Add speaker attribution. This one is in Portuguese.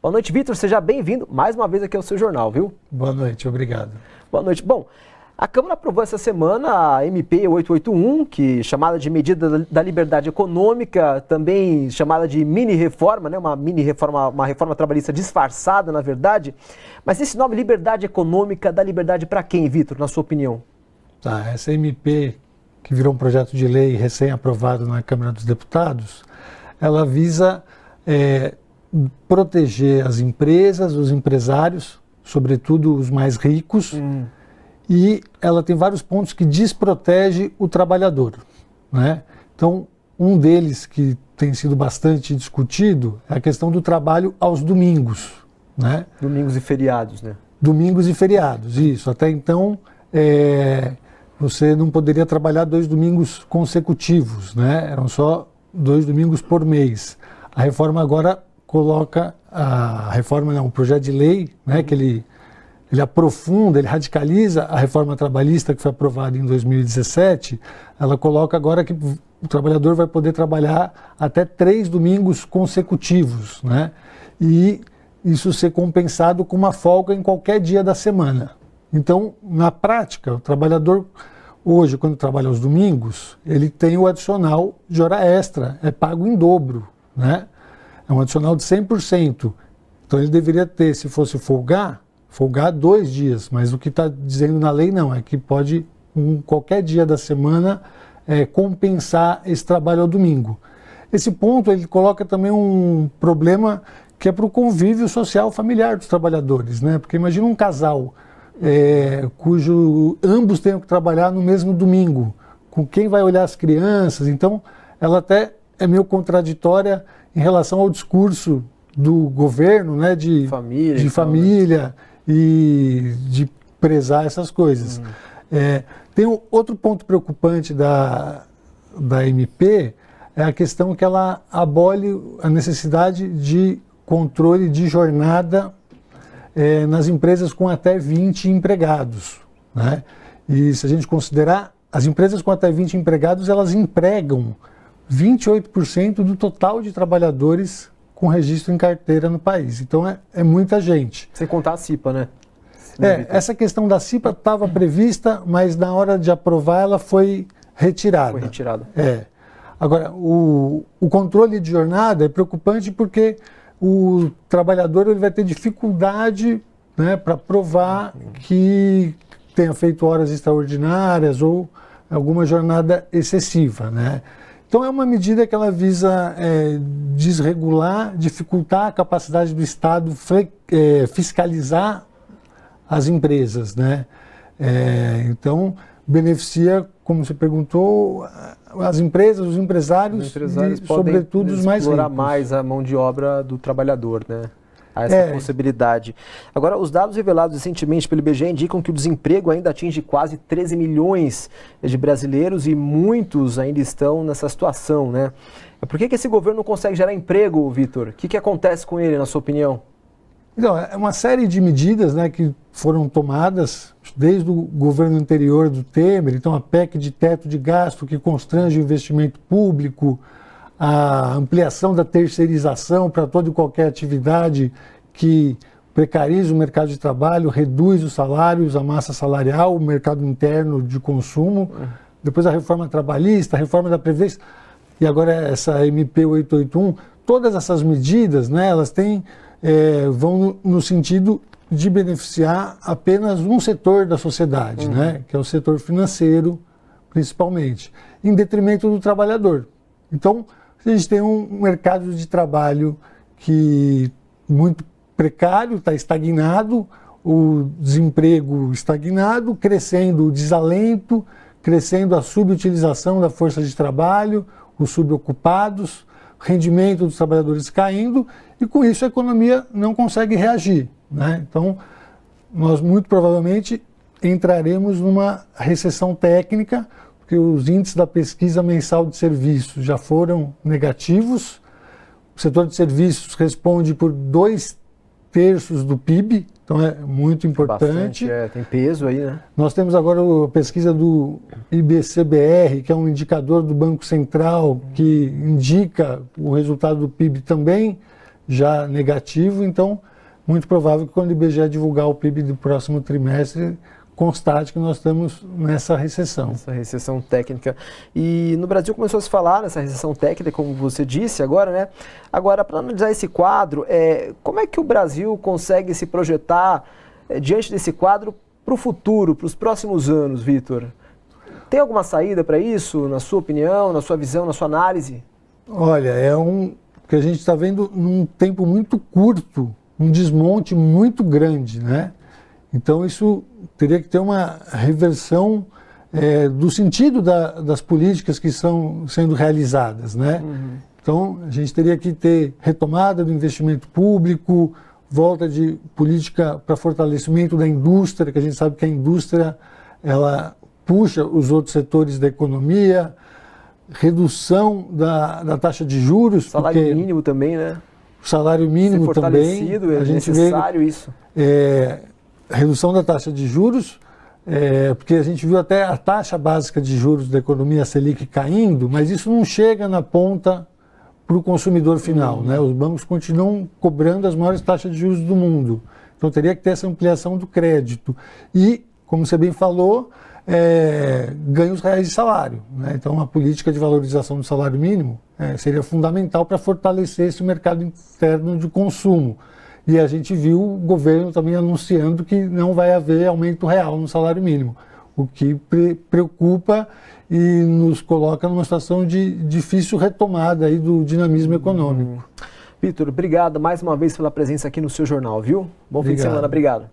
Speaker 1: Boa noite, Vitor. Seja bem-vindo mais uma vez aqui ao seu jornal, viu?
Speaker 2: Boa noite, obrigado.
Speaker 1: Boa noite. Bom, a Câmara aprovou essa semana a MP 881, que chamada de Medida da Liberdade Econômica, também chamada de mini-reforma, né? Uma mini-reforma, uma reforma trabalhista disfarçada, na verdade. Mas esse nome, Liberdade Econômica, dá liberdade para quem, Vitor, na sua opinião?
Speaker 2: Tá, essa MP, que virou um projeto de lei recém-aprovado na Câmara dos Deputados, ela visa proteger as empresas, os empresários, sobretudo os mais ricos, e ela tem vários pontos que desprotege o trabalhador, né? Então, um deles que tem sido bastante discutido é a questão do trabalho aos domingos, né?
Speaker 1: Domingos e feriados, né?
Speaker 2: Domingos e feriados, isso. Até então, você não poderia trabalhar 2 domingos consecutivos, né? Eram só 2 domingos por mês. A reforma agora coloca, o projeto de lei, né, que ele aprofunda, ele radicaliza a reforma trabalhista que foi aprovada em 2017, ela coloca agora que o trabalhador vai poder trabalhar até 3 domingos consecutivos, né? E isso ser compensado com uma folga em qualquer dia da semana. Então, na prática, o trabalhador hoje, quando trabalha aos domingos, ele tem o adicional de hora extra, é pago em dobro, né? É um adicional de 100%. Então ele deveria ter, se fosse folgar 2 dias, mas o que está dizendo na lei não, é que pode, qualquer dia da semana, compensar esse trabalho ao domingo. Esse ponto, ele coloca também um problema que é para o convívio social familiar dos trabalhadores, né? Porque imagina um casal cujo ambos tenham que trabalhar no mesmo domingo, com quem vai olhar as crianças. Então, ela até é meio contraditória em relação ao discurso do governo, né, de família e de prezar essas coisas. Tem outro ponto preocupante da MP, é a questão que ela abole a necessidade de controle de jornada nas empresas com até 20 empregados, né? E se a gente considerar, as empresas com até 20 empregados, elas empregam 28% do total de trabalhadores com registro em carteira no país. Então é muita gente.
Speaker 1: Sem contar a CIPA, né?
Speaker 2: Essa questão da CIPA estava prevista, mas na hora de aprovar ela foi retirada.
Speaker 1: Foi retirada.
Speaker 2: Agora, o controle de jornada é preocupante porque o trabalhador ele vai ter dificuldade, né, para provar que tenha feito horas extraordinárias ou alguma jornada excessiva, né? Então é uma medida que ela visa desregular, dificultar a capacidade do Estado fiscalizar as empresas, né? Então beneficia, como você perguntou, as empresas, os empresários e, sobretudo, os mais ricos.
Speaker 1: Explorar mais a mão de obra do trabalhador, né? Há essa possibilidade. Agora, os dados revelados recentemente pelo IBGE indicam que o desemprego ainda atinge quase 13 milhões de brasileiros e muitos ainda estão nessa situação, né? Por que esse governo não consegue gerar emprego, Vitor? O que acontece com ele, na sua opinião?
Speaker 2: Então, é uma série de medidas, né, que foram tomadas desde o governo anterior do Temer. Então, a PEC de teto de gasto que constrange o investimento público, a ampliação da terceirização para toda e qualquer atividade que precariza o mercado de trabalho, reduz os salários, a massa salarial, o mercado interno de consumo. Depois a reforma trabalhista, a reforma da Previdência e agora essa MP 881. Todas essas medidas, né, elas vão no sentido de beneficiar apenas um setor da sociedade, né, que é o setor financeiro, principalmente, em detrimento do trabalhador. Então, a gente tem um mercado de trabalho que muito precário, está estagnado, o desemprego estagnado, crescendo o desalento, crescendo a subutilização da força de trabalho, os subocupados, rendimento dos trabalhadores caindo, e com isso a economia não consegue reagir, né? Então, nós muito provavelmente entraremos numa recessão técnica, porque os índices da pesquisa mensal de serviços já foram negativos. O setor de serviços responde por 2/3 do PIB, então é muito importante.
Speaker 1: Bastante, tem peso aí, né?
Speaker 2: Nós temos agora a pesquisa do IBCBR, que é um indicador do Banco Central, que indica o resultado do PIB também já negativo, então muito provável que quando o IBGE divulgar o PIB do próximo trimestre, constate que nós estamos nessa recessão.
Speaker 1: Essa recessão técnica. E no Brasil começou a se falar nessa recessão técnica, como você disse agora, né? Agora, para analisar esse quadro, como é que o Brasil consegue se projetar diante desse quadro para o futuro, para os próximos anos, Vitor? Tem alguma saída para isso, na sua opinião, na sua visão, na sua análise?
Speaker 2: Olha, que a gente está vendo num tempo muito curto, um desmonte muito grande, né? Então isso teria que ter uma reversão do sentido das políticas que estão sendo realizadas, né? Então a gente teria que ter retomada do investimento público, volta de política para fortalecimento da indústria, que a gente sabe que a indústria ela puxa os outros setores da economia, redução da taxa de juros.
Speaker 1: Salário mínimo também, né?
Speaker 2: O salário mínimo também.
Speaker 1: É necessário isso.
Speaker 2: Redução da taxa de juros, porque a gente viu até a taxa básica de juros da economia, a Selic, caindo, mas isso não chega na ponta para o consumidor final, né? Os bancos continuam cobrando as maiores taxas de juros do mundo. Então teria que ter essa ampliação do crédito. E, como você bem falou, ganhos reais de salário, né? Então a política de valorização do salário mínimo seria fundamental para fortalecer esse mercado interno de consumo. E a gente viu o governo também anunciando que não vai haver aumento real no salário mínimo, o que preocupa e nos coloca numa situação de difícil retomada aí do dinamismo econômico.
Speaker 1: Vitor, obrigado mais uma vez pela presença aqui no seu jornal, viu? Bom fim de semana, obrigado.